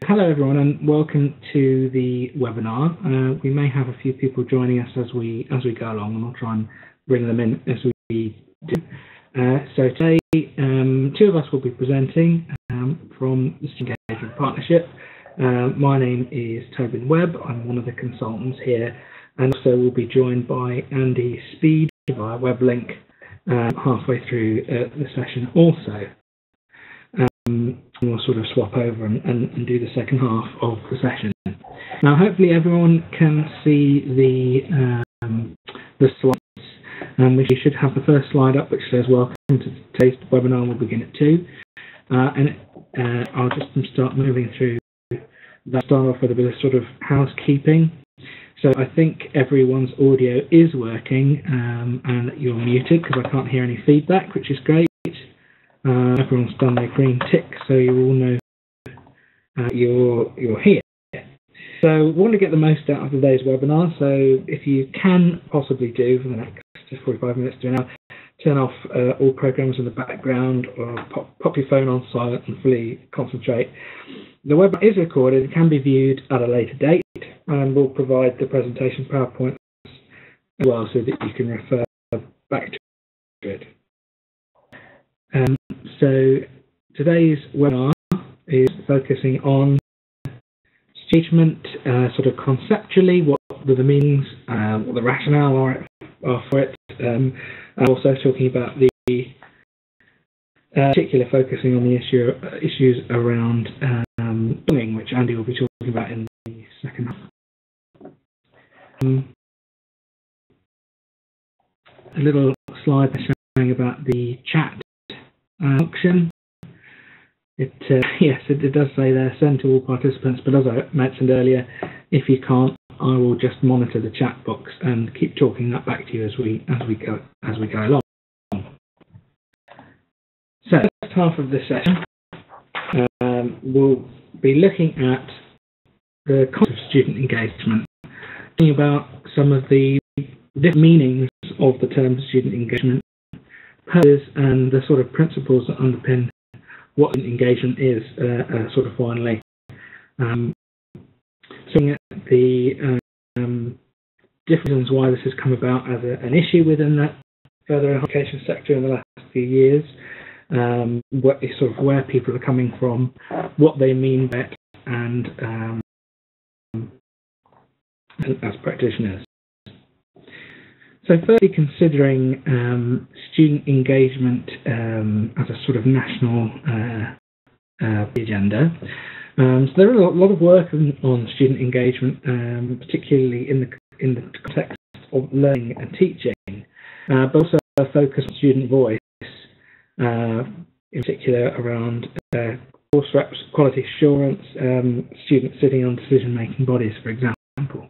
Hello everyone and welcome to the webinar. We may have a few people joining us as we go along, and I'll try and bring them in as we do. So today, two of us will be presenting from the Student Engagement Partnership. My name is Tobin Webb. I'm one of the consultants here, and also we'll be joined by Andy Speed via web link halfway through the session also. We'll sort of swap over and do the second half of the session. Now, hopefully everyone can see the slides. We should have the first slide up, which says "Welcome to today's webinar." We'll begin at 2, and I'll just start moving through that. Start off with a bit of sort of housekeeping. So I think everyone's audio is working, and you're muted because I can't hear any feedback, which is great. Everyone's done their green tick, so you all know you're here. So we want to get the most out of today's webinar, so if you can possibly do for the next 45 minutes to an hour, turn off all programs in the background, or pop your phone on silent and fully concentrate. The webinar is recorded, it can be viewed at a later date, and we'll provide the presentation PowerPoint as well so that you can refer back to it. So today's webinar is focusing on engagement, sort of conceptually, what are the meanings, what the rationale are for it, and also talking about the particular focusing on the issues around belonging, which Andy will be talking about in the second half. A little slide showing about the chat function. Yes, it does say there, send to all participants, but as I mentioned earlier, if you can't, I will just monitor the chat box and keep talking that back to you as we go along. So, the first half of this session, we'll be looking at the concept of student engagement, talking about some of the different meanings of the term student engagement, purposes, and the sort of principles that underpin what engagement is, sort of finally. Looking at the different reasons why this has come about as an issue within the further education sector in the last few years, where people are coming from, what they mean by it, and as practitioners. So firstly, considering student engagement as a sort of national agenda. So there are a lot of work on student engagement, particularly in the context of learning and teaching, but also a focus on student voice, in particular around course reps, quality assurance, students sitting on decision-making bodies, for example.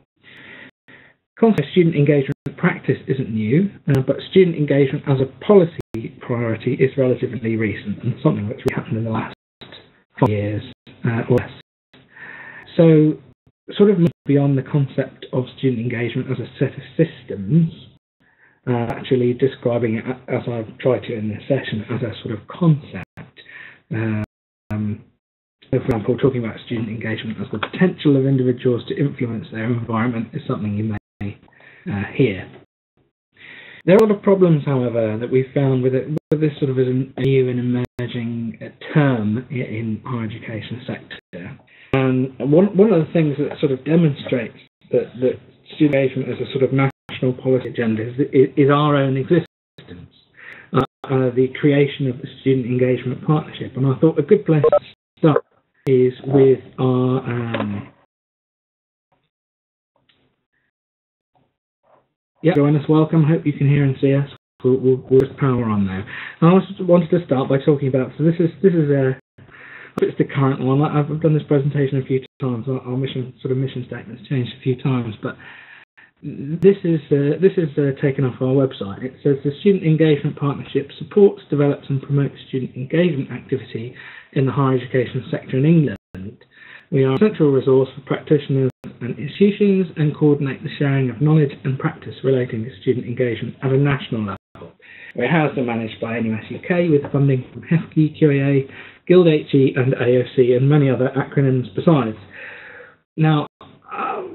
Concept of student engagement practice isn't new, but student engagement as a policy priority is relatively recent and something that's really happened in the last 5 years or less. So, sort of beyond the concept of student engagement as a set of systems, actually describing it, as I've tried to in this session, as a sort of concept. For example, talking about student engagement as the potential of individuals to influence their environment is something you may here. There are a lot of problems, however, that we've found with it. With this sort of as a new and emerging term in higher education sector. And one of the things that sort of demonstrates that student engagement as a sort of national policy agenda is our own existence, the creation of the Student Engagement Partnership. And I thought a good place to start is with our join us, welcome. Hope you can hear and see us. We'll just power on now. I also wanted to start by talking about. So this is it's the current one. I've done this presentation a few times. Our mission statement's changed a few times, but this is taken off our website. It says the Student Engagement Partnership supports, develops, and promotes student engagement activity in the higher education sector in England. We are a central resource for practitioners and institutions and coordinate the sharing of knowledge and practice relating to student engagement at a national level. We're housed and managed by NUS UK with funding from HEFCE, QAA, Guild HE and AOC, and many other acronyms besides. Now,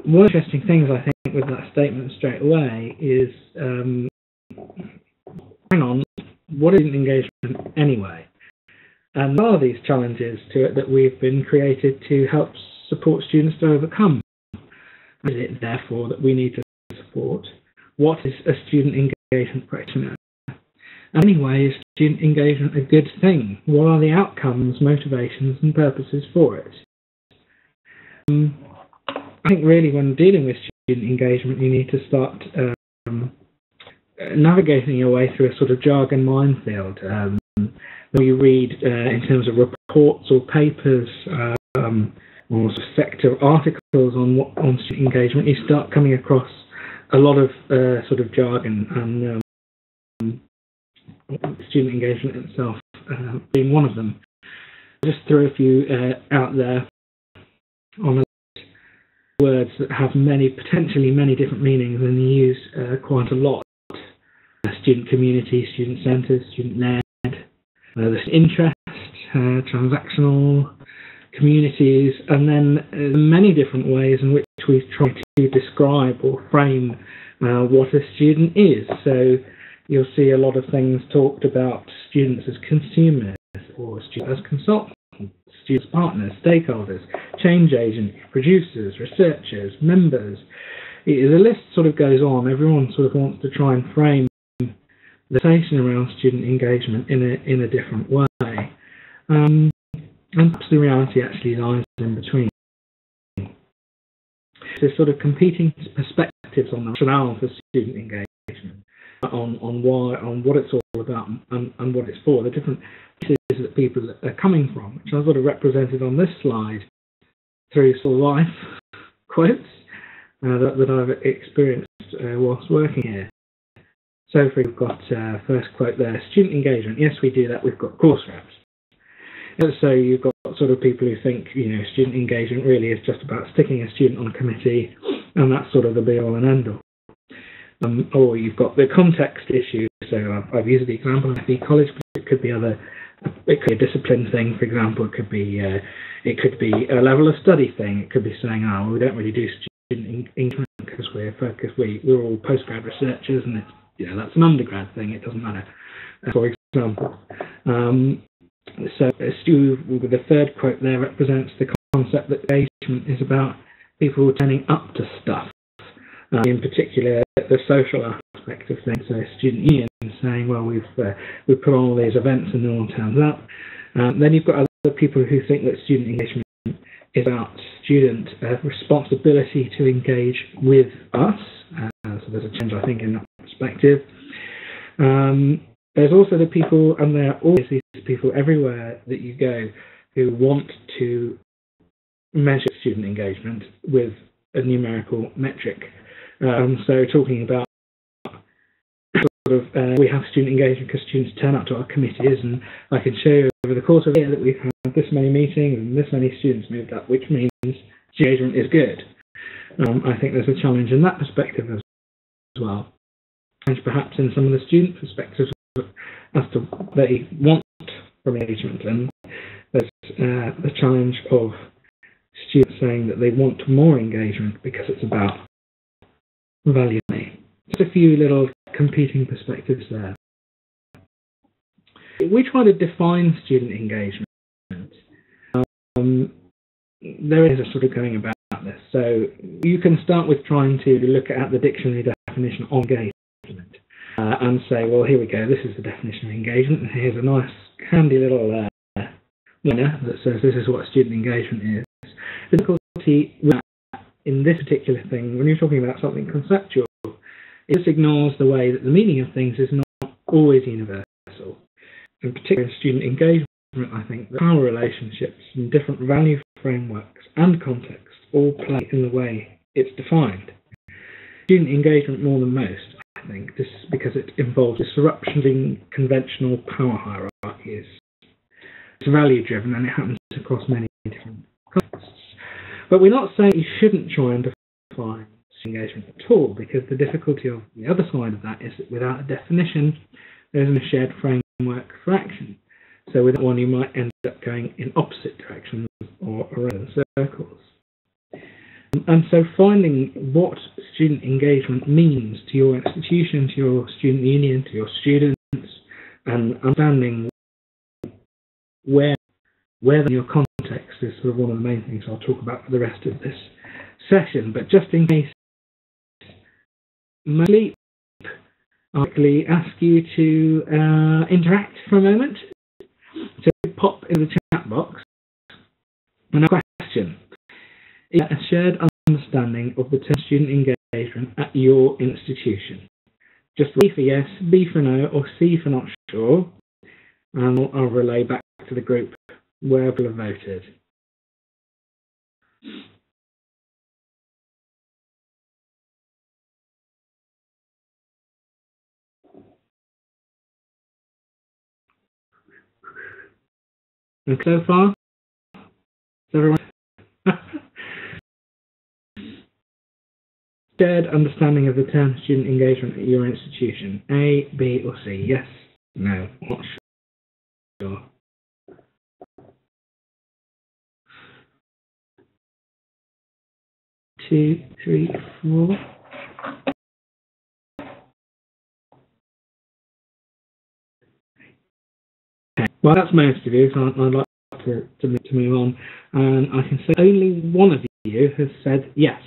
one of the interesting things I think with that statement straight away is, hang on, what is student engagement anyway? And there are these challenges to it that we've been created to help support students to overcome. Is it therefore that we need to support? What is a student engagement practitioner? And anyway, is student engagement a good thing? What are the outcomes, motivations and purposes for it? I think really when dealing with student engagement, you need to start navigating your way through a sort of jargon minefield. When you read in terms of reports or papers or sort of sector articles on student engagement, you start coming across a lot of sort of jargon, and student engagement itself being one of them. Just throw a few out there on a words that have potentially many different meanings, and you use quite a lot. Student community, student centres, student-led, there's interest, transactional, communities, and then many different ways in which we try to describe or frame what a student is. So you'll see a lot of things talked about students as consumers, or students as consultants, students partners, stakeholders, change agents, producers, researchers, members. The list sort of goes on. Everyone sort of wants to try and frame the conversation around student engagement in a different way. And perhaps the reality actually lies in between. There's sort of competing perspectives on the rationale for student engagement, on what it's all about and what it's for, the different places that people are coming from, which are sort of represented on this slide through sort of life quotes that I've experienced whilst working here. So we've got first quote there, student engagement. Yes, we do that. We've got course reps. And so you've got sort of people who think, student engagement really is just about sticking a student on a committee, and that's sort of the be-all and end-all. Or you've got the context issue. So I've used the example of the college, but it could be it could be a discipline thing, for example. It could be a level of study thing. It could be saying, we don't really do student engagement because we're all postgrad researchers, and it's that's an undergrad thing. It doesn't matter. For example, so the third quote there represents the concept that engagement is about people turning up to stuff. In particular, the social aspect of things. So student union saying, well, we've put on all these events and no one turns up. Then you've got other people who think that student engagement is about student responsibility to engage with us. So there's a change, I think, in that perspective. There's also the people, and there are always these people everywhere that you go who want to measure student engagement with a numerical metric. So talking about we have student engagement because students turn up to our committees, and I can show you over the course of the year that we've had this many meetings and this many students moved up, which means engagement is good. I think there's a challenge in that perspective as well, and perhaps in some of the student perspectives as to what they want from engagement, and there's the challenge of students saying that they want more engagement because it's about value. Just a few little competing perspectives there. We try to define student engagement. There is a sort of going about this. So you can start with trying to look at the dictionary definition of engagement and say, well, here we go, this is the definition of engagement, and here's a nice handy little liner that says this is what student engagement is. The difficulty with that in this particular thing, when you're talking about something conceptual, it just ignores the way that the meaning of things is not always universal. In particular, in student engagement, I think that power relationships and different value frameworks and contexts all play in the way it's defined. Student engagement more than most, I think, just because it involves disrupting conventional power hierarchies. It's value driven and it happens across many different contexts. But we're not saying you shouldn't try and define engagement at all, because the difficulty of the other side of that is that without a definition, there isn't a shared framework for action. So with that one, you might end up going in opposite directions or around circles. And so finding what student engagement means to your institution, to your student union, to your students, and understanding where in your context is sort of one of the main things I'll talk about for the rest of this session. But just in case, Sleep, I'll quickly ask you to interact for a moment. So pop in the chat box. And a question. Is a shared understanding of the term student engagement at your institution? Just A for yes, B for no, or C for not sure. And I'll relay back to the group where people have voted. And so far, is everyone shared understanding of the term student engagement at your institution? A, B, or C? Yes, no, not sure. 2, 3, 4. Okay. Well, that's most of you, so I'd like to move on. And I can say only one of you has said yes,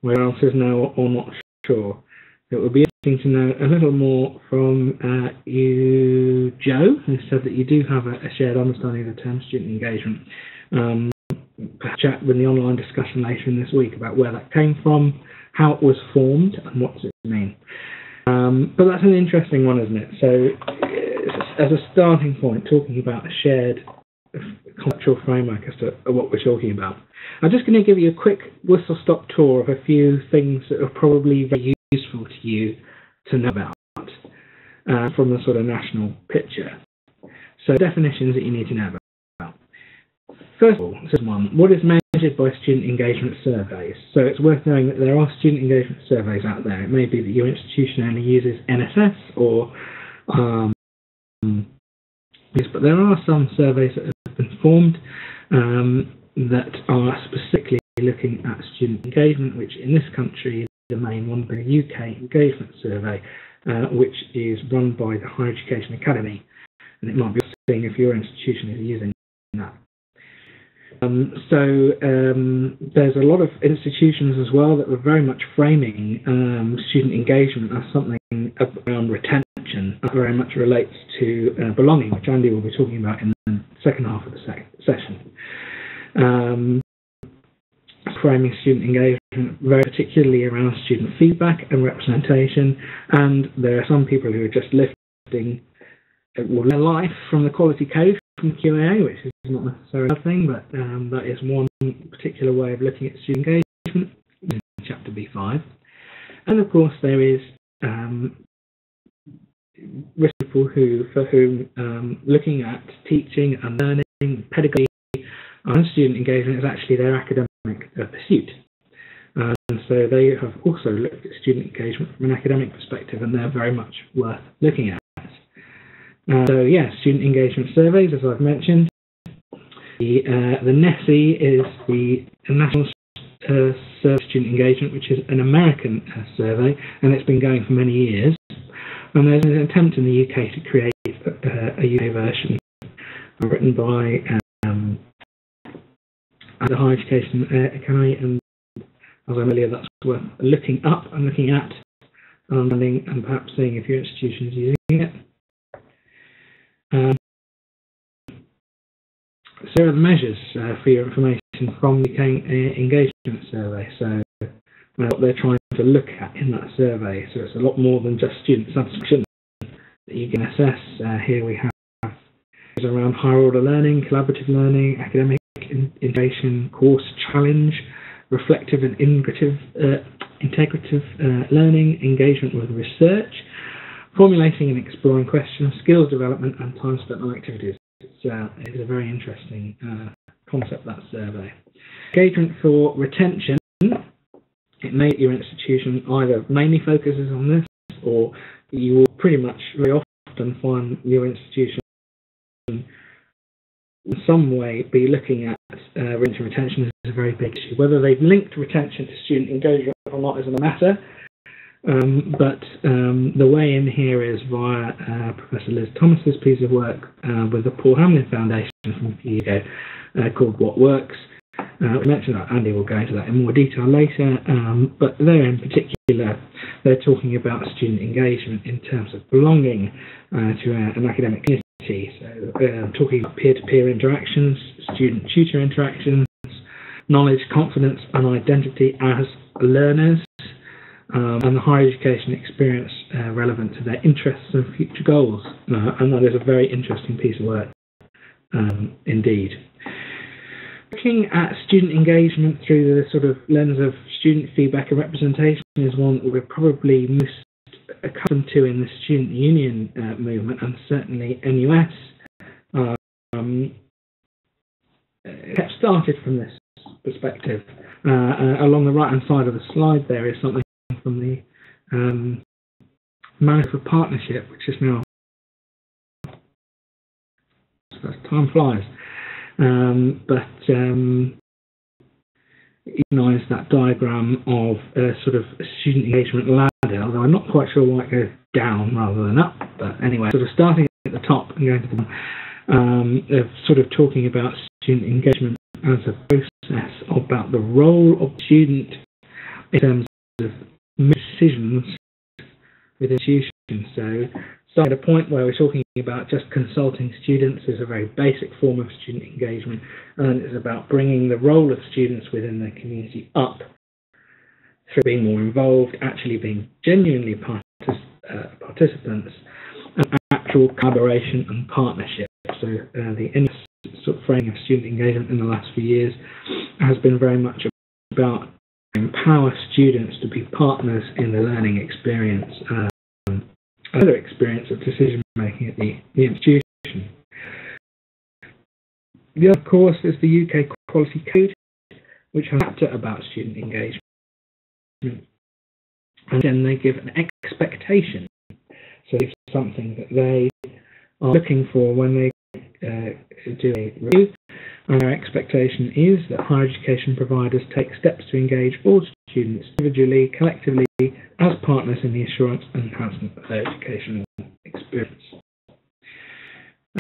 where else is no or not sure. It would be interesting to know a little more from you, Joe, who said that you do have a shared understanding of the term student engagement. Perhaps chat with the online discussion later in this week about where that came from, how it was formed, and what does it mean. But that's an interesting one, isn't it? So, as a starting point, talking about a shared conceptual framework as to what we're talking about. I'm just going to give you a quick whistle-stop tour of a few things that are probably very useful to you to know about from the sort of national picture. So, definitions that you need to know about. First of all, this is one. What is measured by student engagement surveys? So it's worth knowing that there are student engagement surveys out there. It may be that your institution only uses NSS or but there are some surveys that have been formed that are specifically looking at student engagement, which in this country, the main one being the UK Engagement Survey, which is run by the Higher Education Academy. And it might be seeing if your institution is using that. There's a lot of institutions as well that were very much framing student engagement as something around retention that very much relates to belonging, which Andy will be talking about in the second half of the session. Framing student engagement very particularly around student feedback and representation, and there are some people who are just lifting their life from the quality code from QAA, which is not necessarily a bad thing, but that is one particular way of looking at student engagement in Chapter B5. And of course there is people for whom looking at teaching and learning, pedagogy and student engagement is actually their academic pursuit. And so they have also looked at student engagement from an academic perspective, and they're very much worth looking at. So yeah, student engagement surveys, as I've mentioned. The NESE is the National Survey of Student Engagement, which is an American survey, and it's been going for many years. And there's an attempt in the UK to create a UK version written by the Higher Education Academy, and as I said earlier, that's worth looking up and looking at, understanding, and perhaps seeing if your institution is using it. So here are the measures for your information from the UK Engagement Survey. So what they're trying to look at in that survey. So it's a lot more than just student satisfaction that you can assess. Here we have around higher order learning, collaborative learning, academic integration, course challenge, reflective and integrative learning, engagement with research, formulating and exploring questions, skills development, and time spent on activities. It is a very interesting concept, that survey. Engagement for retention. It may your institution either mainly focuses on this, or you will pretty much very often find your institution in some way be looking at retention is a very big issue. Whether they've linked retention to student engagement or not is another matter. But the way in here is via Professor Liz Thomas's piece of work with the Paul Hamlin Foundation from a few years ago called What Works. We mentioned that. Andy will go into that in more detail later, but there in particular, they're talking about student engagement in terms of belonging to an academic community. So talking about peer-to-peer interactions, student-tutor interactions, knowledge, confidence and identity as learners, and the higher education experience relevant to their interests and future goals. And that is a very interesting piece of work indeed. Looking at student engagement through the sort of lens of student feedback and representation is one that we're probably most accustomed to in the student union movement, and certainly NUS it started from this perspective. Along the right hand side of the slide there is something from the Manual for Partnership, which is now, so time flies. Recognise that diagram of sort of a student engagement ladder, although I'm not quite sure why it goes down rather than up. But anyway, sort of starting at the top and going to the bottom, of sort of talking about student engagement as a process about the role of the student in terms of decisions within institutions. So starting at a point where we're talking about just consulting students is a very basic form of student engagement, and it's about bringing the role of students within their community up through being more involved, actually being genuinely participants, and actual collaboration and partnership. So the sort of framing of student engagement in the last few years has been very much about empower students to be partners in the learning experience, another experience of decision making at the institution. The other, of course, is the UK Quality Code, which has a chapter about student engagement. And then they give an expectation. So it's something that they are looking for when they do a review. And our expectation is that higher education providers take steps to engage all students individually, collectively, as partners in the assurance and enhancement of their educational experience.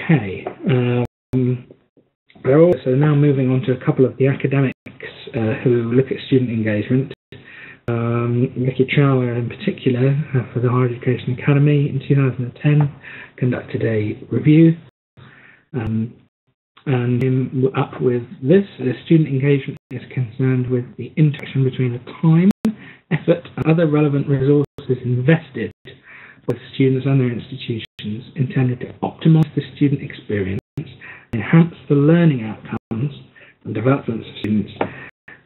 Okay, they're also now moving on to a couple of the academics who look at student engagement. Ricky Chower in particular, for the Higher Education Academy in 2010, conducted a review. And up with this, student engagement is concerned with the interaction between the time, effort, and other relevant resources invested with students and their institutions intended to optimise the student experience, enhance the learning outcomes and development of students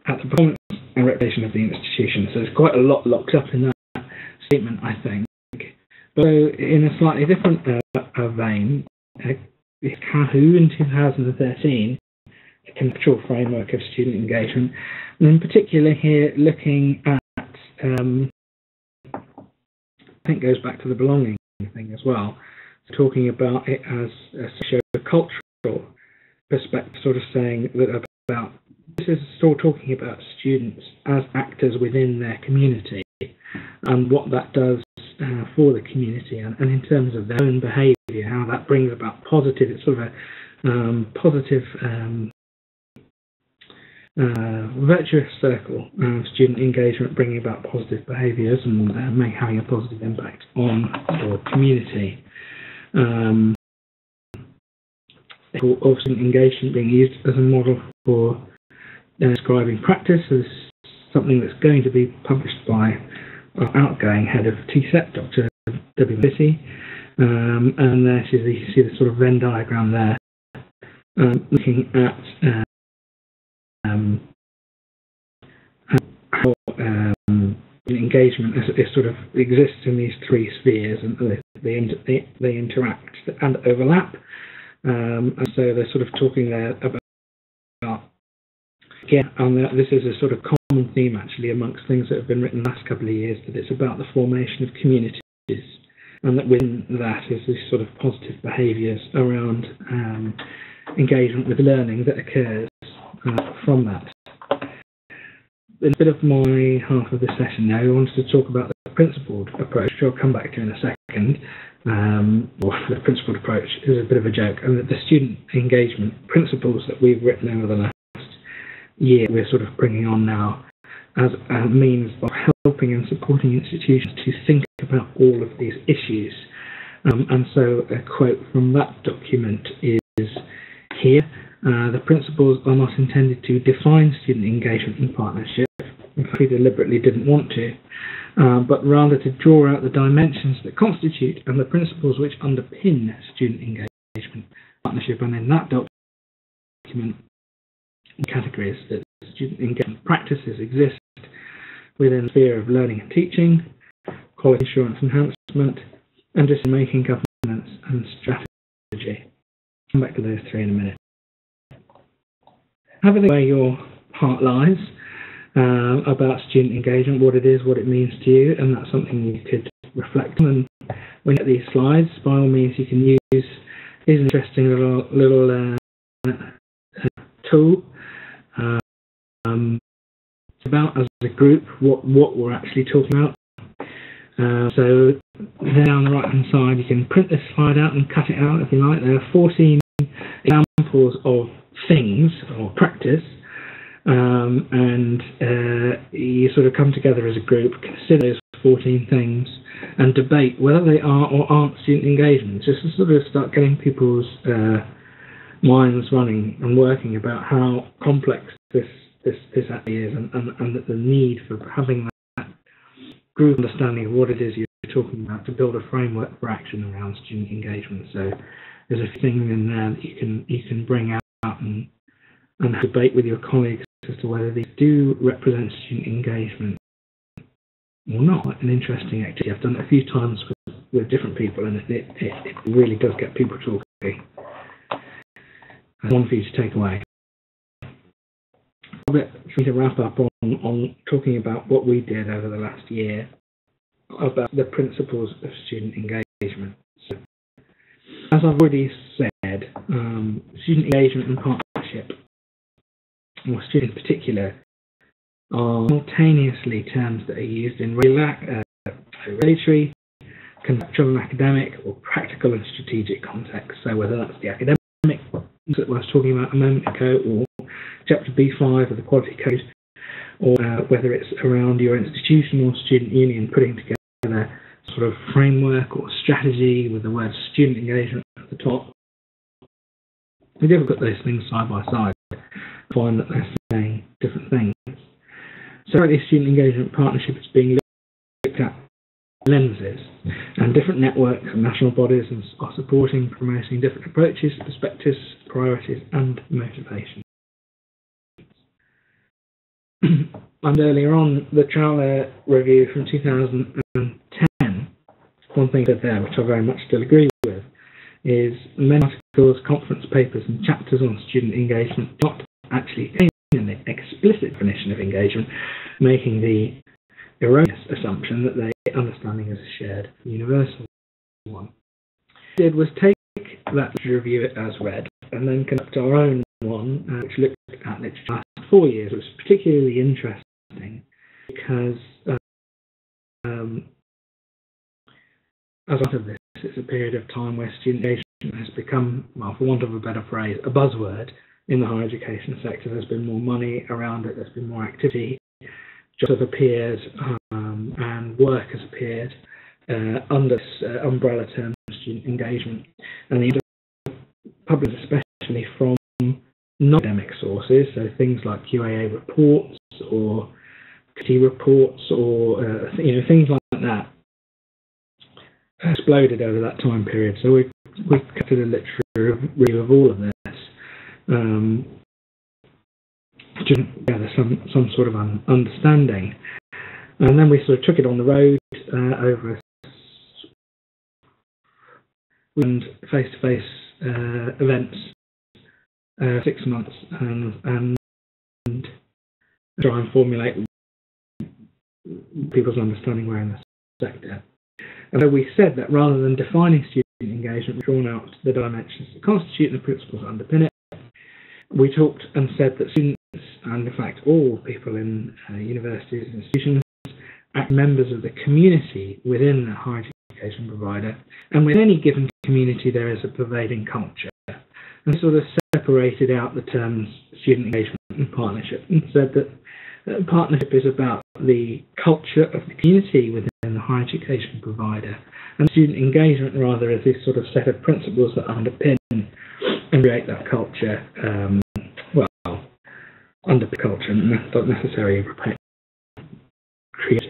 at the performance and reputation of the institution. So there's quite a lot locked up in that statement, I think. But in a slightly different vein, CAHU in 2013, a conceptual framework of student engagement, and in particular here looking at, I think goes back to the belonging thing as well, talking about it as a socio-cultural perspective, sort of saying that about this is still talking about students as actors within their community and what that does for the community, and in terms of their own behaviour, how that brings about positive, it's sort of a positive virtuous circle of student engagement bringing about positive behaviours and having a positive impact on your community. Of student engagement being used as a model for describing practice is something that's going to be published by our outgoing head of TSET, Dr. W. Bitty, and there you see the sort of Venn diagram there, looking at how engagement is sort of exists in these three spheres, and they interact and overlap, and so they're sort of talking there about again, and this is a sort of common theme actually amongst things that have been written the last couple of years, that it's about the formation of communities, and that within that is this sort of positive behaviours around engagement with learning that occurs from that. In a bit of my half of the session now, I wanted to talk about the principled approach, which I'll come back to in a second. The principled approach is a bit of a joke, and that the student engagement principles that we've written over the last year, we're sort of bringing on now as a means of helping and supporting institutions to think about all of these issues. And so a quote from that document is here. The principles are not intended to define student engagement and partnership. In fact, we deliberately didn't want to, but rather to draw out the dimensions that constitute and the principles which underpin student engagement, partnership, and in that document, categories that student engagement practices exist within the sphere of learning and teaching, quality assurance enhancement, and decision-making, governance, and strategy. I'll come back to those three in a minute. Have a think where your heart lies about student engagement, what it is, what it means to you, and that's something you could reflect on. And when you get these slides, by all means, you can use these interesting little tool. It's about, as a group, what we're actually talking about. So there on the right-hand side, you can print this slide out and cut it out if you like. There are 14 examples of things or practice, and you sort of come together as a group, consider those 14 things, and debate whether they are or aren't student engagements, just to sort of start getting people's minds running and working about how complex this actually is, and the need for having that group understanding of what it is you're talking about to build a framework for action around student engagement. So there's a thing in there that you can bring out and debate with your colleagues as to whether these do represent student engagement or not. An interesting activity. I've done it a few times with different people, and it really does get people talking. One for you to take away. A bit for me to wrap up on talking about what we did over the last year about the principles of student engagement. So, as I've already said, student engagement and partnership, or student in particular, are simultaneously terms that are used in regulatory, conceptual and academic, or practical and strategic contexts. So whether that's the academic that I was talking about a moment ago, or Chapter B5 of the Quality Code, or whether it's around your institution or student union putting together sort of framework or strategy with the word student engagement at the top. We never put those things side by side, find that they're saying different things. So currently student engagement partnership is being looked at lenses, and different networks and national bodies are supporting, promoting different approaches, perspectives, priorities, and motivations. And earlier on, the Trowler review from 2010, one thing said there, which I very much still agree with, is many articles, conference papers, and chapters on student engagement not actually contain an explicit definition of engagement, making the erroneous assumption that the understanding is a shared universal one. What we did was take that review as read, and then conduct our own one, which looked at literature the last 4 years. It was particularly interesting because as part of this, it's a period of time where student engagement has become, well, for want of a better phrase, a buzzword in the higher education sector. There's been more money around it, there's been more activity, jobs have appeared, and work has appeared under this umbrella term, student engagement. And the published especially from non-academic sources, so things like QAA reports or committee reports or things like that, exploded over that time period. So we conducted a literature review of all of this, to gather some sort of understanding, and then we sort of took it on the road over and face-to-face events. 6 months and try and formulate people's understanding where in the sector. And so we said that rather than defining student engagement, we've drawn out the dimensions that constitute and the principles that underpin it, We talked and said that students, and in fact all people in universities and institutions, act members of the community within the higher education provider, and within any given community there is a pervading culture. And sort of separated out the terms student engagement and partnership, and said that partnership is about the culture of the community within the higher education provider, and student engagement rather is this sort of set of principles that underpin and create that culture, under the culture, and not necessarily create.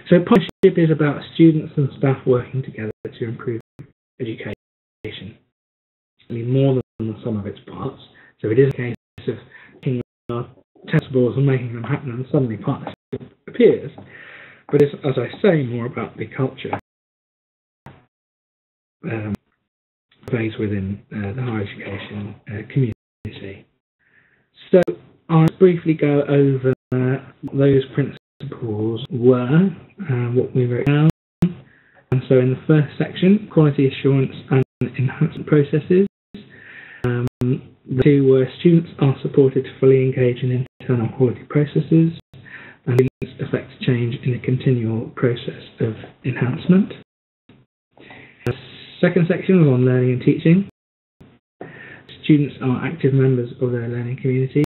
So partnership is about students and staff working together to improve education, more than the sum of its parts. So it is a case of taking our test balls and making them happen, and suddenly partnership appears. But it's, as I say, more about the culture plays within the higher education community. So I'll briefly go over what those principles were, what we wrote down. And so in the first section, quality assurance and enhancement processes. The two were students are supported to fully engage in internal quality processes, and students affect change in a continual process of enhancement. The second section was on learning and teaching. Students are active members of their learning community.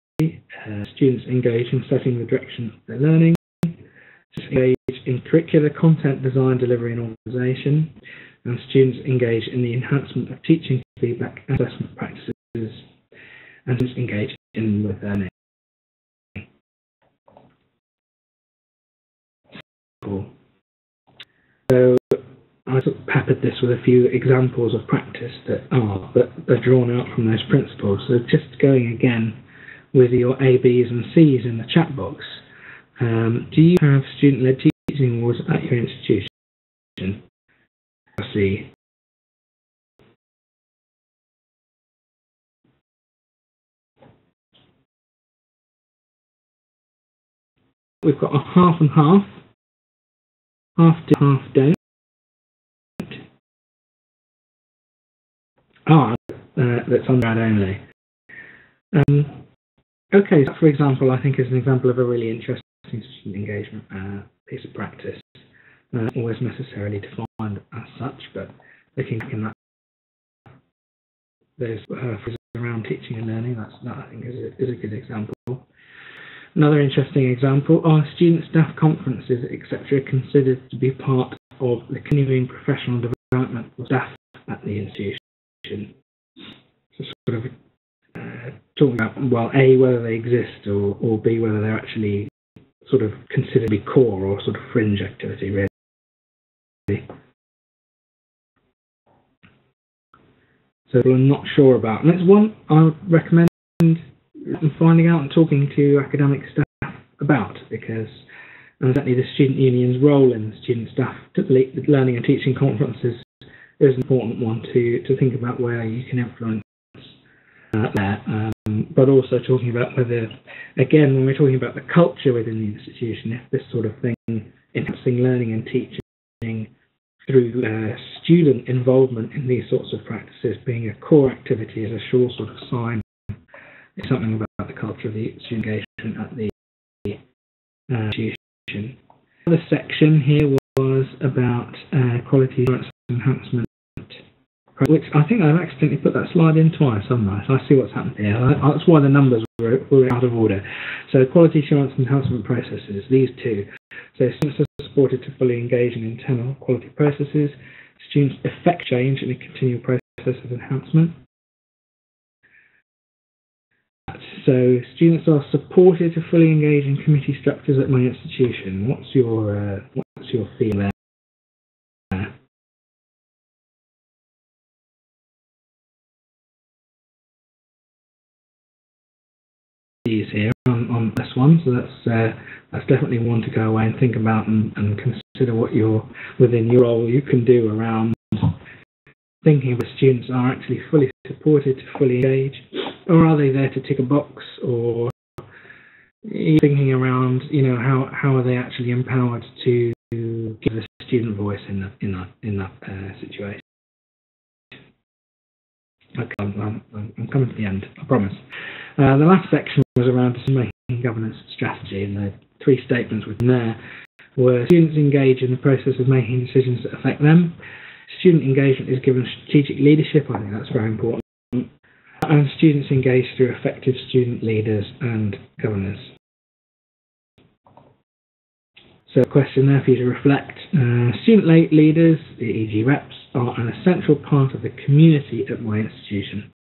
Students engage in setting the direction of their learning. Students engage in curricular content design, delivery and organisation. And students engage in the enhancement of teaching feedback and assessment practices. And students engage in with learning. Cool. So I sort of peppered this with a few examples of practice that are drawn out from those principles. So just going again with your A, B's and C's in the chat box. Do you have student-led teaching awards at your institution? I see. We've got a half and half. Half do, half don't. That's on that only. Okay, so for example, I think is an example of a really interesting student engagement piece of practice. Not always necessarily defined as such, but looking in that those phrases around teaching and learning, that I think is a good example. Another interesting example are student staff conferences, etc., considered to be part of the continuing professional development of staff at the institution. So sort of talking about, well, A, whether they exist, or B, whether they're actually sort of considered to be core or sort of fringe activity, really. So I'm not sure about. And it's one I would recommend finding out and talking to academic staff about, because certainly the student union's role in the student staff learning and teaching conferences is an important one to think about where you can influence there. But also talking about whether, again, when we're talking about the culture within the institution, if this sort of thing, enhancing learning and teaching through student involvement in these sorts of practices being a core activity is a sure sort of sign. It's something about the culture of the student engagement at the institution. The other section here was about quality assurance enhancement, which I think I've accidentally put that slide in twice, haven't I? So I see what's happened here. That's why the numbers were out of order. So quality assurance enhancement processes, these two. So students are supported to fully engage in internal quality processes. Students effect change in a continual process of enhancement. So students are supported to fully engage in committee structures at my institution. What's your feel there? Here on this one, so that's definitely one to go away and think about and consider what within your role you can do around thinking if students are actually fully supported to fully engage, or are they there to tick a box, or thinking around, how are they actually empowered to give a student voice in that situation. Okay, I'm coming to the end, I promise. The last section was around decision-making, governance, and strategy, and the 3 statements within there were: students engage in the process of making decisions that affect them. Student engagement is given strategic leadership. I think that's very important. And students engage through effective student leaders and governors. So a question there for you to reflect. Student leaders, e.g. reps, are an essential part of the community at my institution.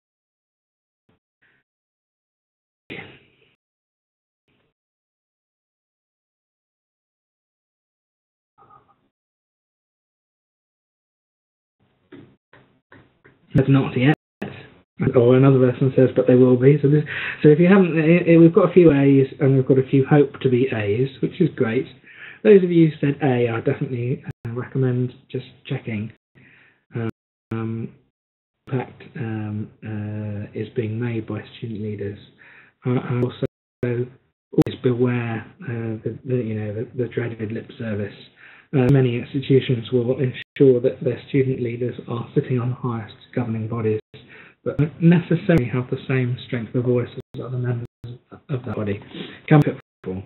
That's not yet. Or another person says, but they will be. So if you haven't, we've got a few A's and we've got a few hope to be A's, which is great. Those of you who said A, I definitely recommend just checking. Impact is being made by student leaders. And also always beware the dreaded lip service. Many institutions will ensure that their student leaders are sitting on the highest governing bodies, but don't necessarily have the same strength of voice as other members of that body. Can be pitfall.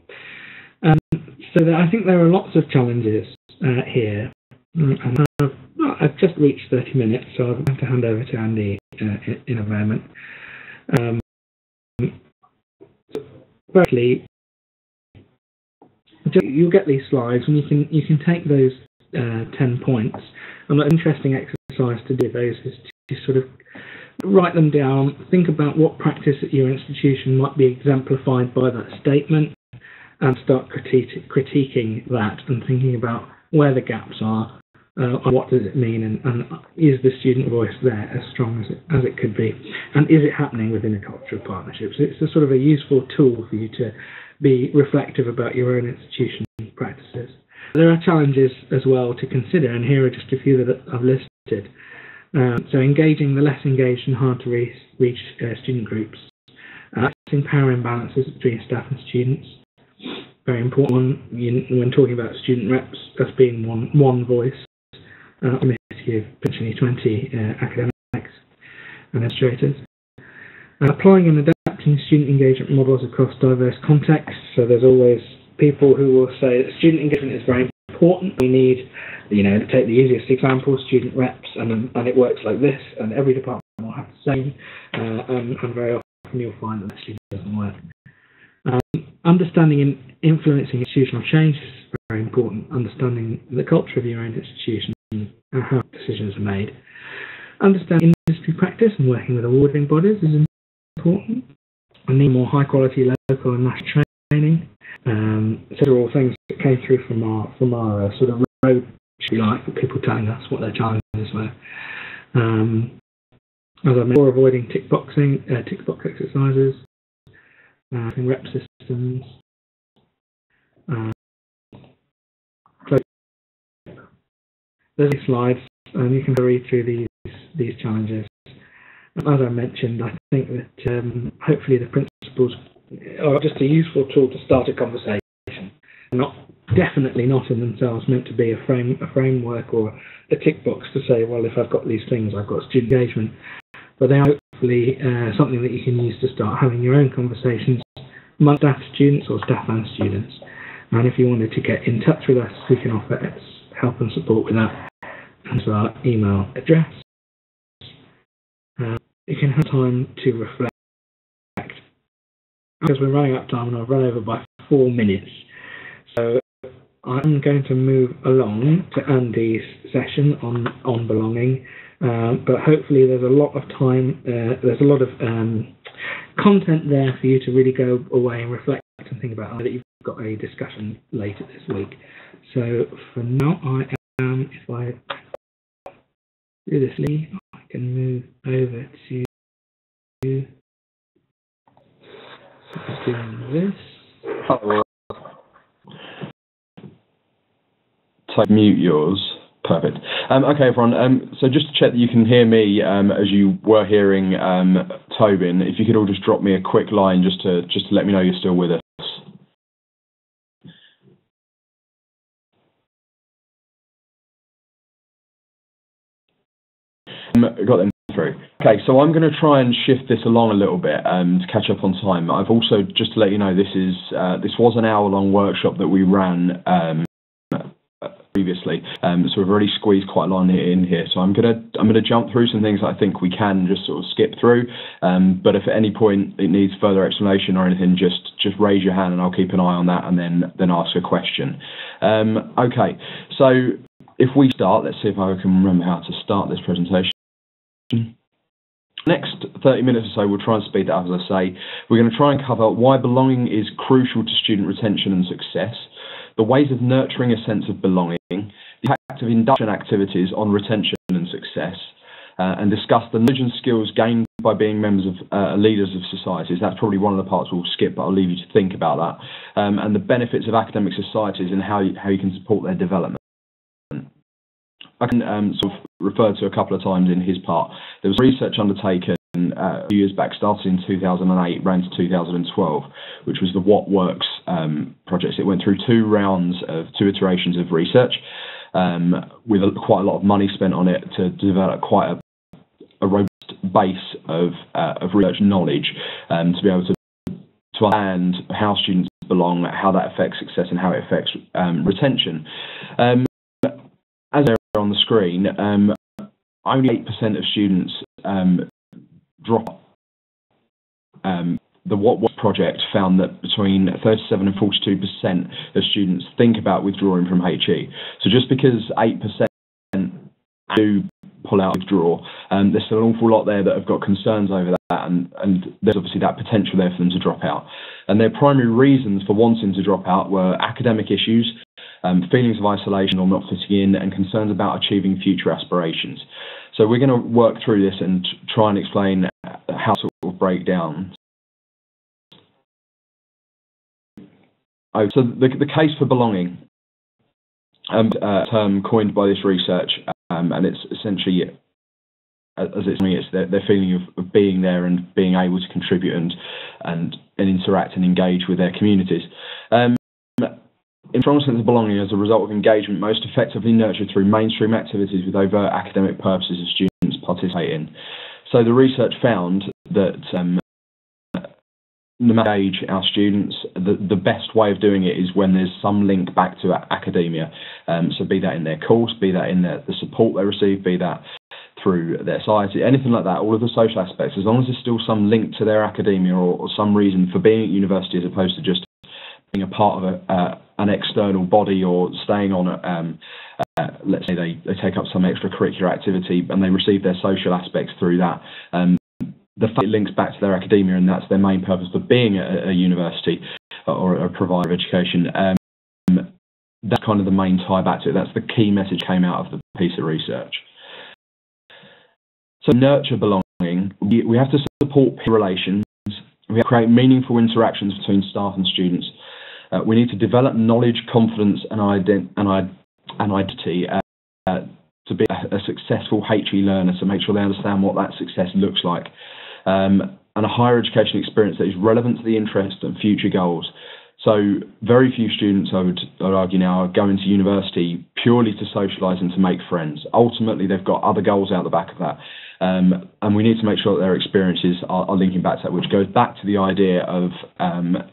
So I think there are lots of challenges here. And I've just reached 30 minutes, so I'll have to hand over to Andy in a moment. Firstly, you'll get these slides, and you can take those 10 points. And an interesting exercise to do those is to sort of write them down, think about what practice at your institution might be exemplified by that statement, and start critiquing that and thinking about where the gaps are, and what does it mean, and is the student voice there as strong as it could be, and is it happening within a culture of partnerships? It's a sort of a useful tool for you to be reflective about your own institution practices. There are challenges as well to consider, and here are just a few that I've listed. So engaging the less engaged and hard to reach student groups. Addressing power imbalances between staff and students. Very important when talking about student reps as being one voice. A committee of potentially 20 academics and administrators. Applying and adapting student engagement models across diverse contexts. So there's always people who will say that student engagement is very important. We need, to take the easiest example, student reps, and it works like this, and every department will have the same, and very often you'll find that actually doesn't work. Understanding and influencing institutional change is very important. Understanding the culture of your own institution and how decisions are made. Understanding industry practice and working with awarding bodies is important. We need more high quality local and national training. So are all things that came through from our sort of road, if you like, people telling us what their challenges were. As I mentioned, avoiding tick box exercises, rep systems. There's these slides, and you can read through these challenges. As I mentioned, I think that hopefully the principles are just a useful tool to start a conversation. Definitely not in themselves meant to be a framework or a tick box to say, well, if I've got these things, I've got student engagement. But they are hopefully something that you can use to start having your own conversations among staff, students, or staff and students. And if you wanted to get in touch with us, we can offer help and support with that. And so our email address. You can have time to reflect. Because we're running out of time and I've run over by 4 minutes. So I'm going to move along to Andy's session on belonging. But hopefully there's a lot of time, there's a lot of content there for you to really go away and reflect and think about. That you've got a discussion later this week. So for now, if I do this, I can move over to doing this. Hello. Type mute yours. Perfect. Okay, everyone. So just to check that you can hear me as you were hearing Tobin, if you could all just drop me a quick line just to let me know you're still with us. Got them. through. Okay, so I'm going to try and shift this along a little bit to catch up on time. I've also, just to let you know, this was an hour-long workshop that we ran previously, so we've already squeezed quite a lot in here. So I'm gonna jump through some things that I think we can just sort of skip through. But if at any point it needs further explanation or anything, just raise your hand and I'll keep an eye on that and then ask a question. Okay, so if we start, let's see if I can remember how to start this presentation. Next 30 minutes or so, we'll try and speed that up, as I say. We're going to try and cover why belonging is crucial to student retention and success, the ways of nurturing a sense of belonging, the impact of induction activities on retention and success, and discuss the knowledge and skills gained by being members of leaders of societies. That's probably one of the parts we'll skip, but I'll leave you to think about that. And the benefits of academic societies and how you can support their development. I can sort of refer to a couple of times in his part. There was research undertaken a few years back, started in 2008, ran to 2012, which was the What Works project. It went through two iterations of research, with quite a lot of money spent on it to develop quite a robust base of research knowledge, to be able to understand how students belong, how that affects success, and how it affects retention. As they're on the screen, only 8% of students drop. The What Works project found that between 37 and 42% of students think about withdrawing from HE. So just because 8% do pull out, withdraw, there's still an awful lot there that have got concerns over that, and there's obviously that potential there for them to drop out. And their primary reasons for wanting to drop out were academic issues, feelings of isolation or not fitting in, and concerns about achieving future aspirations. So we're going to work through this and try and explain how to sort of break down. So the case for belonging, a term coined by this research, and it's essentially, as it's their feeling of being there and being able to contribute and interact and engage with their communities. In strong sense of belonging as a result of engagement most effectively nurtured through mainstream activities with overt academic purposes of students participate in. So the research found that no matter age our students, the best way of doing it is when there's some link back to academia. So be that in their course, be that in the support they receive, be that through their society, anything like that, all of the social aspects, as long as there's still some link to their academia or some reason for being at university as opposed to just being a part of an external body or staying on let's say they take up some extracurricular activity and they receive their social aspects through that. The fact it links back to their academia and that's their main purpose for being at a university or a provider of education. That's kind of the main tie back to it. That's the key message came out of the piece of research. So nurture belonging. We have to support peer relations. We have to create meaningful interactions between staff and students. We need to develop knowledge, confidence, and identity to be a successful HE learner, to make sure they understand what that success looks like, and a higher education experience that is relevant to the interest and future goals. So very few students, I would argue now, are going to university purely to socialise and to make friends. Ultimately, they've got other goals out the back of that. And we need to make sure that their experiences are linking back to that, which goes back to the idea of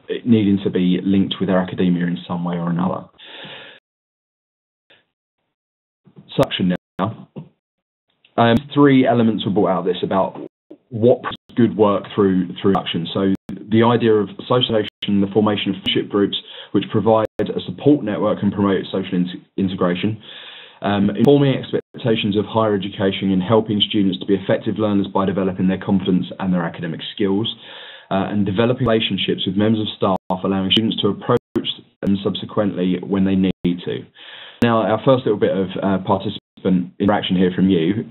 it needing to be linked with their academia in some way or another. Suction now. Three elements were brought out of this about what good work through action. So the idea of socialization, the formation of friendship groups, which provide a support network and promote social integration. Informing expectations of higher education and helping students to be effective learners by developing their confidence and their academic skills, and developing relationships with members of staff, allowing students to approach them subsequently when they need to. Now, our first little bit of participant interaction here from you.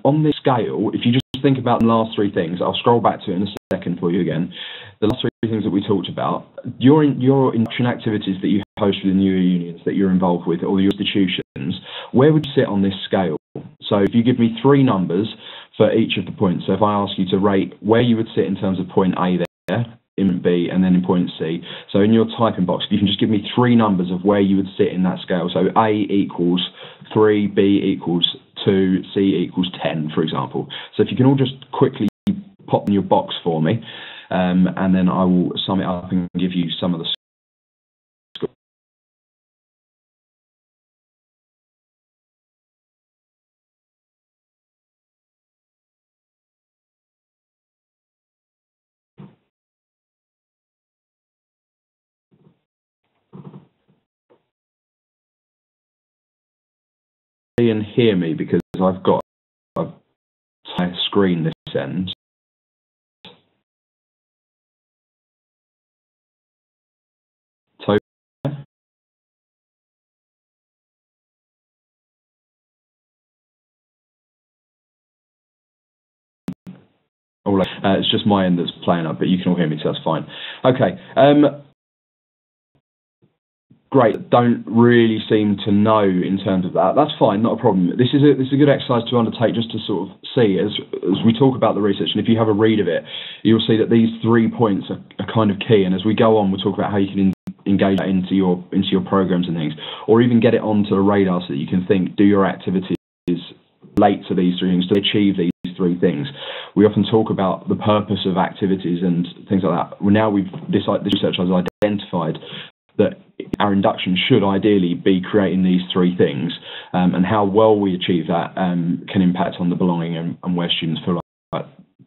On this scale, if you just think about the last three things, I'll scroll back to it in a second for you again. The last three things that we talked about, your induction activities that you host within your unions that you're involved with or your institutions, where would you sit on this scale? So if you give me three numbers for each of the points, so if I ask you to rate where you would sit in terms of point A there, in B, and then in point C, so in your typing box, if you can just give me three numbers of where you would sit in that scale. So A equals 3, B equals 2, C equals 10, for example. So if you can all just quickly pop in your box for me, and then I will sum it up and give you some of the scores. And hear me, because I've got a screen this end. It's just my end that's playing up, but you can all hear me, so that's fine. Okay. Great. Don't really seem to know in terms of that. That's fine, not a problem. This is a good exercise to undertake, just to sort of see as we talk about the research, and if you have a read of it, you'll see that these 3 points are kind of key. And as we go on, we'll talk about how you can engage that into your programs and things, or even get it onto a radar so that you can think: do your activities relate to these 3 things? Do they achieve these 3 things? We often talk about the purpose of activities and things like that. Well, now this research has identified that our induction should ideally be creating these 3 things, and how well we achieve that can impact on the belonging and where students feel like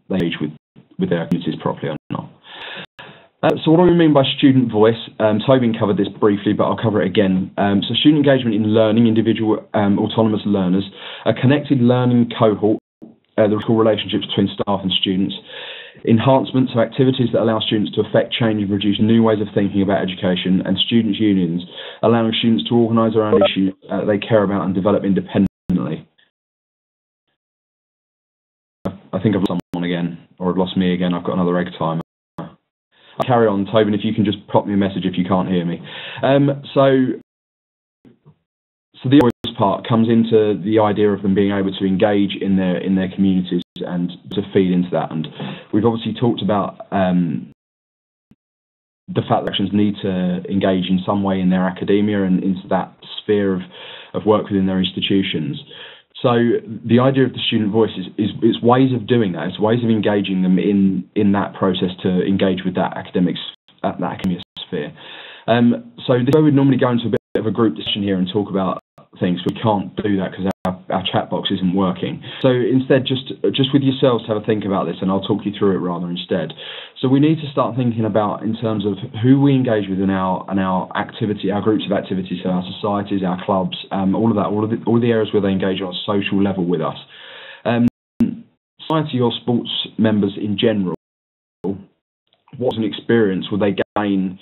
they engage with their communities properly or not. So what do we mean by student voice? Tobin covered this briefly, but I'll cover it again. So student engagement in learning, individual autonomous learners, a connected learning cohort, the relationships between staff and students, enhancements of activities that allow students to affect change and produce new ways of thinking about education, and students' unions, allowing students to organise around issues they care about and develop independently. I think I've lost someone again, or I've lost me again. I've got another egg timer. I'll carry on, Tobin, if you can just pop me a message if you can't hear me. So the voice part comes into the idea of them being able to engage in their communities and to feed into that. And we've obviously talked about the fact that actions need to engage in some way in their academia and into that sphere of work within their institutions. So the idea of the student voice is ways of doing that. It's ways of engaging them in that process to engage with that academic sphere. So this way we'd normally go into a bit of a group discussion here and talk about things. We can't do that because our chat box isn't working. So instead, just with yourselves, have a think about this, and I'll talk you through it rather instead. So we need to start thinking about, in terms of who we engage with in our activity, our groups of activities, so our societies, our clubs, all of that, all the areas where they engage on a social level with us. Society or sports members in general, what an experience will they gain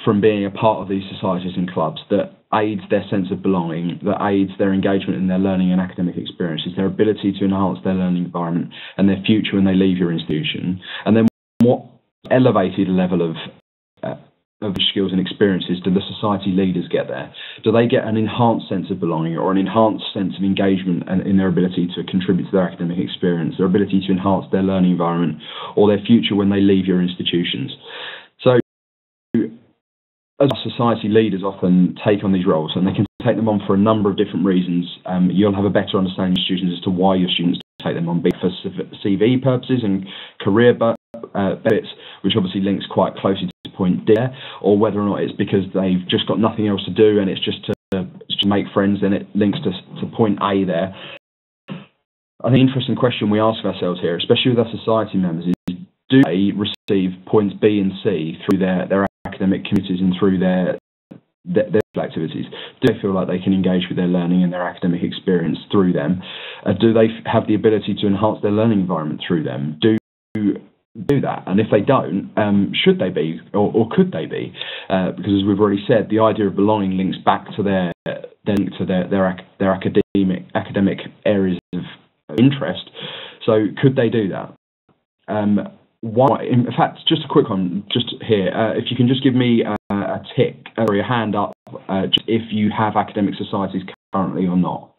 from being a part of these societies and clubs that aids their sense of belonging, that aids their engagement in their learning and academic experiences, their ability to enhance their learning environment and their future when they leave your institution? And then what elevated level of skills and experiences do the society leaders get there? Do they get an enhanced sense of belonging or an enhanced sense of engagement and in their ability to contribute to their academic experience, their ability to enhance their learning environment or their future when they leave your institutions? So as society leaders often take on these roles, and they can take them on for a number of different reasons. You'll have a better understanding of students as to why your students take them on, be it for CV purposes and career benefits, which obviously links quite closely to point D, or whether or not it's because they've just got nothing else to do and it's just to make friends, then it links to point A there. I think an interesting question we ask ourselves here, especially with our society members, is do they receive points B and C through their academic committees and through their activities? Do they feel like they can engage with their learning and their academic experience through them? Do they have the ability to enhance their learning environment through them? Do that? And if they don't, should they be, or could they be? Because as we've already said, the idea of belonging links back to their academic areas of interest. So could they do that? In fact, just a quick one, just here. If you can just give me a tick or a hand up, just if you have academic societies currently or not.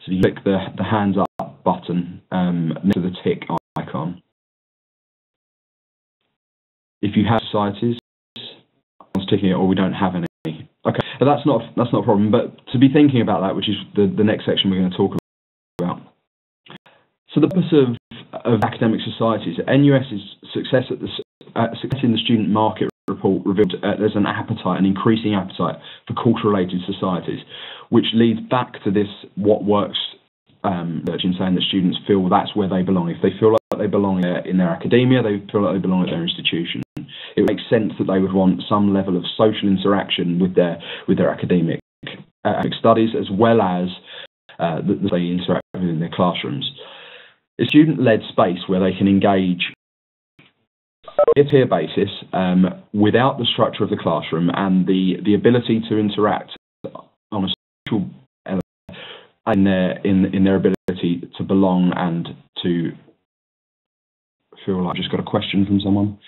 So if you click the hands up button next to the tick icon. If you have societies, I'm ticking it, or we don't have any. Okay, but that's not a problem. But to be thinking about that, which is the next section we're going to talk about. So the purpose of academic societies, NUS's success in the student market report revealed there's an increasing appetite for culture-related societies, which leads back to this what works in saying that students feel that's where they belong. If they feel like they belong in their academia, they feel like they belong at their institution. It makes sense that they would want some level of social interaction with their academic studies, as well as that they interact within their classrooms. A student-led space where they can engage on a peer basis without the structure of the classroom and the ability to interact on a social element in their ability to belong and to feel like. I've just got a question from someone.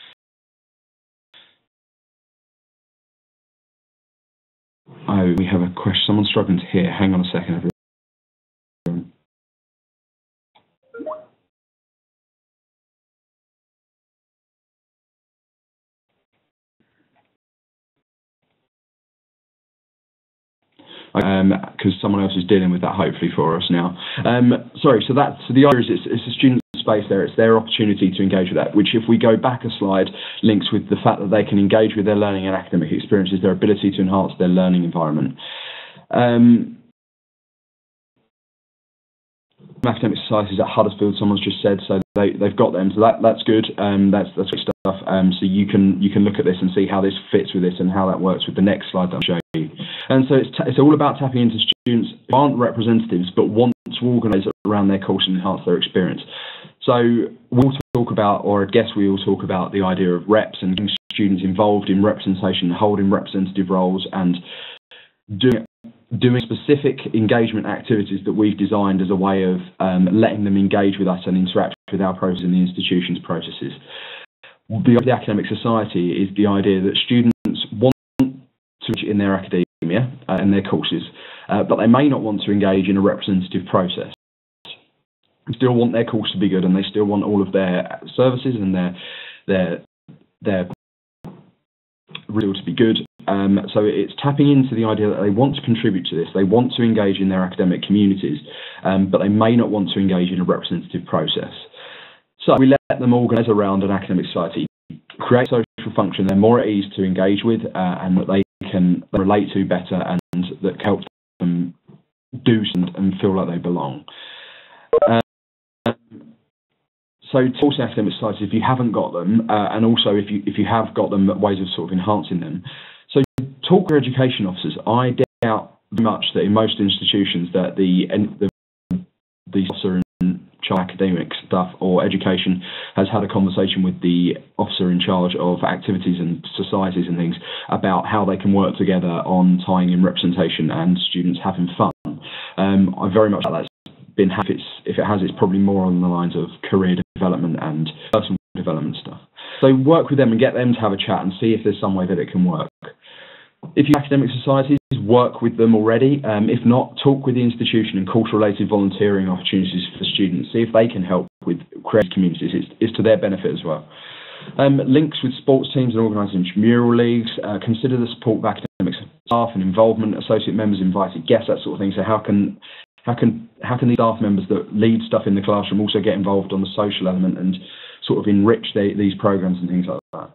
Oh, we have a question. Someone's struggling to hear. Hang on a second, everyone. Because someone else is dealing with that hopefully for us now. So the idea is it's a student space there. It's their opportunity to engage with that, which, if we go back a slide, links with the fact that they can engage with their learning and academic experiences, their ability to enhance their learning environment. Academic societies at Huddersfield, someone's just said, so they've got them, so that's good. That's great stuff. So you can look at this and see how this fits with this and how that works with the next slide that I'll show you. And so it's all about tapping into students who aren't representatives but want to organise around their course and enhance their experience. So we'll talk about, or I guess we all talk about, the idea of reps and getting students involved in representation, holding representative roles, and doing specific engagement activities that we've designed as a way of letting them engage with us and interact with our process and the institution's processes. The academic society is the idea that students want to in their academia and their courses, but they may not want to engage in a representative process. They still want their course to be good, and they still want all of their services and their real to be good. So it's tapping into the idea that they want to contribute to this, they want to engage in their academic communities, but they may not want to engage in a representative process. So we let them organise around an academic society, create social function they're more at ease to engage with, and that they can relate to better, and that helps them do and feel like they belong. So also academic societies, if you haven't got them, and also if you have got them, ways of sort of enhancing them. So talk to education officers. I doubt very much that in most institutions that the officer in charge of academic stuff or education has had a conversation with the officer in charge of activities and societies and things about how they can work together on tying in representation and students having fun. I very much doubt that's been happy. If it has, it's probably more on the lines of career development and personal development stuff. So work with them and get them to have a chat and see if there's some way that it can work. If you academic societies, work with them already. If not, talk with the institution and culture-related volunteering opportunities for students. See if they can help with creative communities. It's to their benefit as well. Links with sports teams and organising intramural leagues. Consider the support of academic staff and involvement, associate members, invited guests, that sort of thing. So how can these staff members that lead stuff in the classroom also get involved on the social element and sort of enrich these programs and things like that?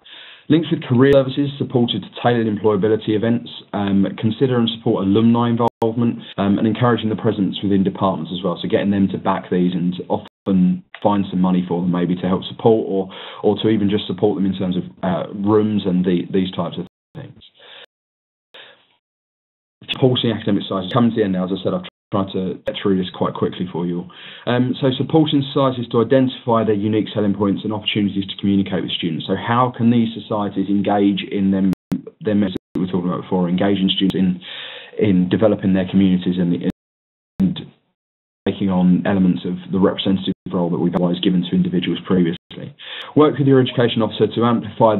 Links with career services, supported to tailored employability events. Consider and support alumni involvement, and encouraging the presence within departments as well. So getting them to back these and often find some money for them, maybe to help support or to even just support them in terms of rooms and these types of things. Supporting academic societies. Coming to the end now, as I said, I've tried to get through this quite quickly for you. So supporting societies to identify their unique selling points and opportunities to communicate with students. So how can these societies engage in their messages that we were talking about before, engaging students in developing their communities and taking on elements of the representative role that we've otherwise given to individuals previously. Work with your education officer to amplify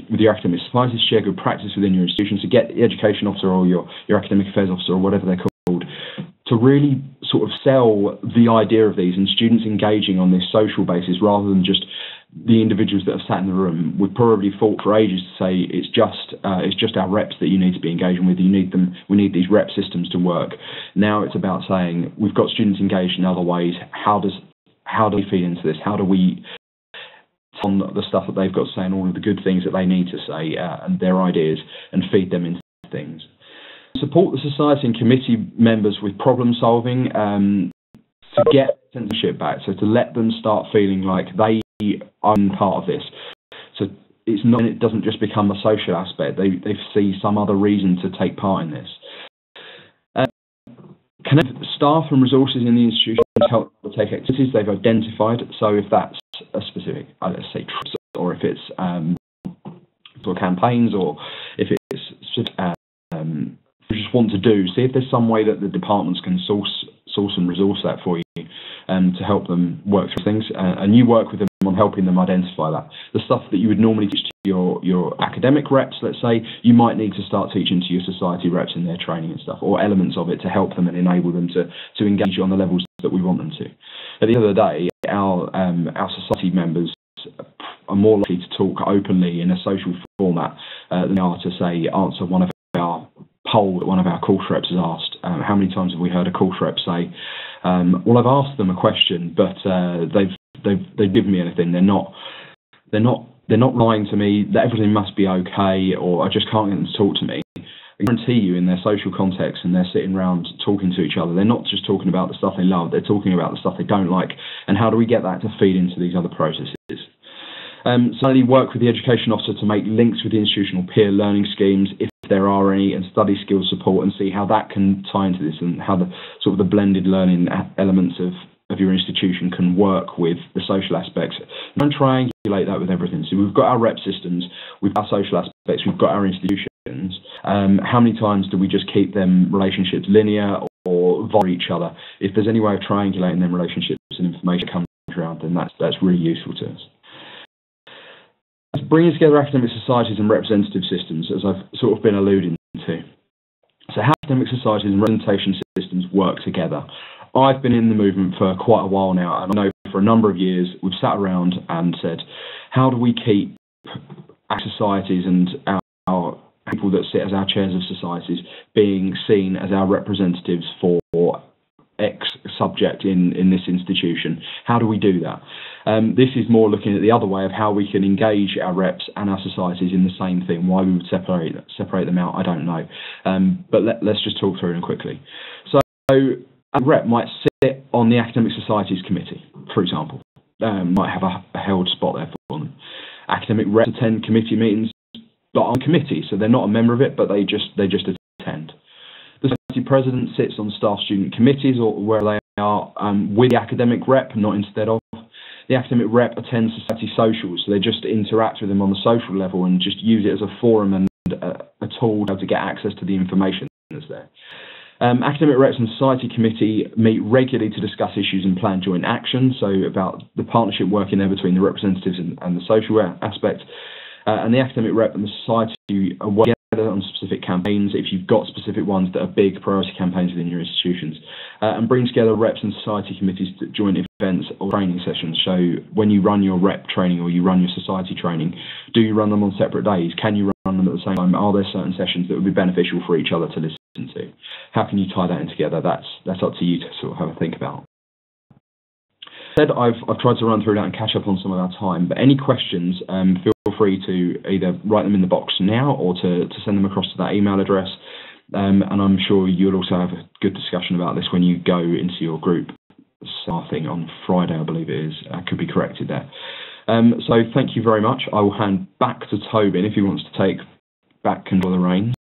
with your academic societies, share good practice within your institution, to get the education officer or your academic affairs officer or whatever they're called to really sort of sell the idea of these and students engaging on this social basis rather than just the individuals that have sat in the room, we've probably fought for ages to say it's just our reps that you need to be engaging with. You need them. We need these rep systems to work. Now it's about saying we've got students engaged in other ways. How do we feed into this? How do we on the stuff that they've got to say and all of the good things that they need to say and their ideas and feed them into things. Support the society and committee members with problem solving to get censorship back. So to let them start feeling like they own part of this. So it's not. It doesn't just become a social aspect. They see some other reason to take part in this. Connect staff and resources in the institution to help take activities they've identified. So if that's a specific, let's say, trips, or if it's sort of campaigns, or if it's you just want to do, see if there's some way that the departments can source and resource that for you to help them work through things, and you work with them on helping them identify that. The stuff that you would normally teach to your academic reps, let's say, you might need to start teaching to your society reps in their training and stuff, or elements of it to help them and enable them to engage on the levels that we want them to. At the end of the day, our society members are more likely to talk openly in a social format than they are to, say, answer one of our poll that one of our course reps has asked. How many times have we heard a course rep say, well, I've asked them a question, but they've given me anything. They're not lying to me, that everything must be okay, or I just can't get them to talk to me. I guarantee you, in their social context, and they're sitting around talking to each other, they're not just talking about the stuff they love, they're talking about the stuff they don't like, and how do we get that to feed into these other processes? Certainly work with the education officer to make links with the institutional peer learning schemes, if there are any, and study skills support, and see how that can tie into this, and how the sort of the blended learning elements of your institution can work with the social aspects. Don't triangulate that with everything. So we've got our rep systems, we've got our social aspects, we've got our institutions. How many times do we just keep them relationships linear or via each other? If there's any way of triangulating them relationships and information comes around, then that's really useful to us. Bringing together academic societies and representative systems, as I've sort of been alluding to. So how academic societies and representation systems work together. I've been in the movement for quite a while now, and I know for a number of years we've sat around and said, how do we keep our societies and our people that sit as our chairs of societies being seen as our representatives for X subject in this institution? How do we do that? This is more looking at the other way of how we can engage our reps and our societies in the same thing. Why we would separate them out, I don't know. But let's just talk through them quickly. So a rep might sit on the academic societies committee, for example. Might have a held spot there for them. Academic reps attend committee meetings, but on committee, so they're not a member of it, but they just attend. The society president sits on staff-student committees, or where they are with the academic rep, not instead of. The academic rep attends society socials, so they just interact with them on the social level and just use it as a forum and a tool to get access to the information that's there. Academic reps and society committee meet regularly to discuss issues and plan joint action, so about the partnership working there between the representatives and the social aspect. And the academic rep and the society are working together on specific campaigns, if you've got specific ones that are big priority campaigns within your institutions, and bring together reps and society committees to joint events or training sessions. So when you run your rep training or you run your society training, do you run them on separate days? Can you run them at the same time? Are there certain sessions that would be beneficial for each other to listen to? How can you tie that in together? That's up to you to sort of have a think about. I've tried to run through that and catch up on some of our time, but any questions, feel free to either write them in the box now or to send them across to that email address, and I'm sure you'll also have a good discussion about this when you go into your group starting on Friday, I believe it is. I could be corrected there. So thank you very much. I will hand back to Tobin if he wants to take back control of the reins.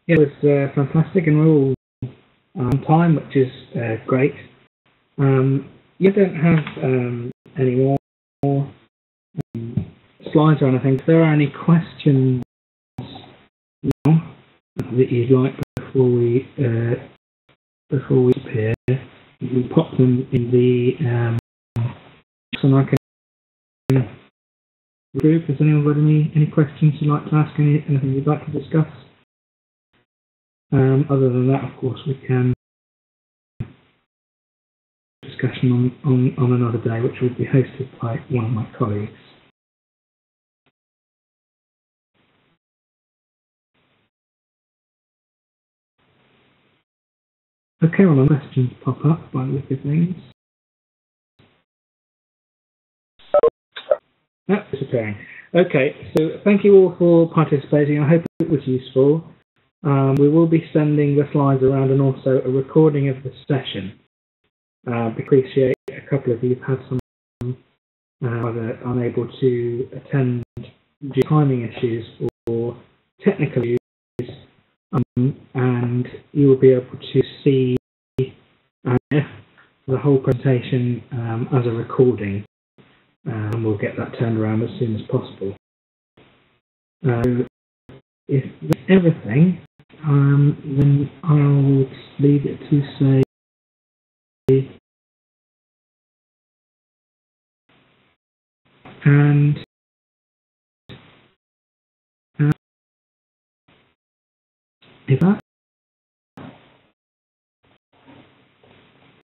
Yeah, it was fantastic, and we're all on time, which is great. You don't have any more slides or anything. If there are any questions now that you'd like before we appear, you can pop them in the and I can group. Has anyone got any questions you'd like to ask? Anything you'd like to discuss? Other than that, of course, we can discussion on another day, which will be hosted by one of my colleagues. Okay, well, no questions pop up by the look of things. That's disappearing. Okay, so thank you all for participating. I hope it was useful. We will be sending the slides around and also a recording of the session. Appreciate a couple of you have had some either unable to attend due to timing issues or technical issues, and you will be able to see the whole presentation as a recording, and we'll get that turned around as soon as possible. If that's everything, then I'll leave it to say and if that